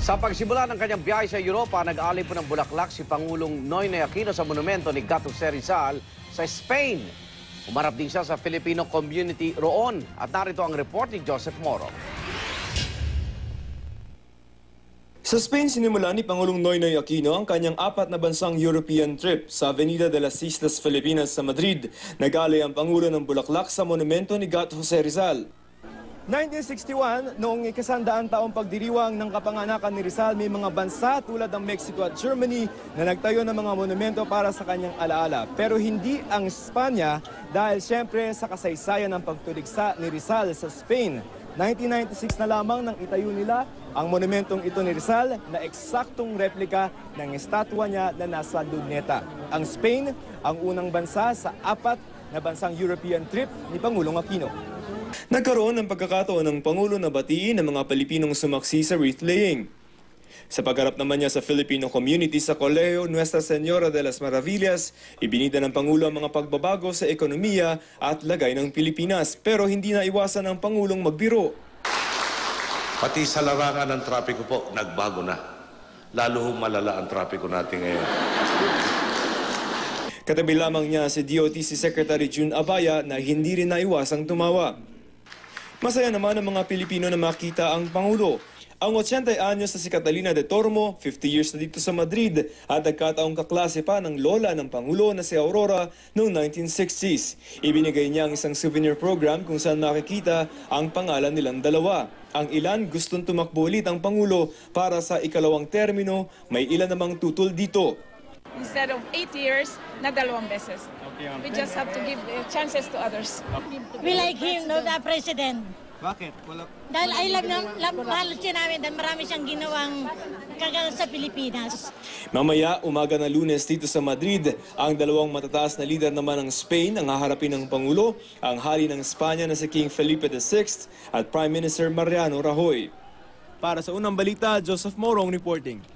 Sa pagsimula ng kanyang biyahe sa Europa, nag-alay po ng bulaklak si Pangulong Noynoy Aquino sa monumento ni Gato Jose Rizal sa Spain. Umarap din siya sa Filipino community roon. At narito ang report ni Joseph Moro. Sa Spain, sinimula ni Pangulong Noynoy Aquino ang kanyang 4 na bansang European trip sa Avenida de las Islas Filipinas sa Madrid. Nag-alay ang Pangulo ng bulaklak sa monumento ni Gato Jose Rizal. 1961, noong ikasandaang taong pagdiriwang ng kapanganakan ni Rizal, may mga bansa tulad ng Mexico at Germany na nagtayo ng mga monumento para sa kanyang alaala. Pero hindi ang Espanya dahil siyempre sa kasaysayan ng pagtuligsa ni Rizal sa Spain. 1996 na lamang nang itayo nila ang monumentong ito ni Rizal na eksaktong replika ng estatwa niya na nasa Luneta. Ang Spain ang unang bansa sa 4 na bansang European trip ni Pangulong Aquino. Nagkaroon ng pagkakataon ng Pangulo na batiin ng mga Pilipinong sumaksi sa wreath laying. Sa pagharap naman niya sa Filipino community sa Colegio Nuestra Señora de las Maravillas, ibinida ng Pangulo ang mga pagbabago sa ekonomiya at lagay ng Pilipinas, pero hindi na iwasan ng Pangulong magbiro. Pati sa larangan ng trapiko po, nagbago na. Lalo malala ang trapiko natin ngayon. Katabi lamang niya si DOTC Secretary June Abaya na hindi rin naiwasang tumawa. Masaya naman ang mga Pilipino na makita ang Pangulo. Ang 80 anyos na si Catalina de Tormo, 50 years na dito sa Madrid, at nagkataong kaklase pa ng lola ng Pangulo na si Aurora noong 1960s. Ibinigay niya ang isang souvenir program kung saan makikita ang pangalan nilang dalawa. Ang ilan gustong tumakbo ulit ang Pangulo para sa ikalawang termino, may ilan namang tutol dito. Instead of 8 years, na 2 beses. We just have to give chances to others. We like him, no, the president. Bakit? Dahil ay mahal siya namin dahil marami siyang ginawang kagano sa Pilipinas. Mamaya, umaga na Lunes dito sa Madrid, ang dalawang matataas na lider naman ng Spain ang haharapin ng Pangulo, ang hari ng Espanya na si King Felipe VI at Prime Minister Mariano Rajoy. Para sa unang balita, Joseph Morong reporting.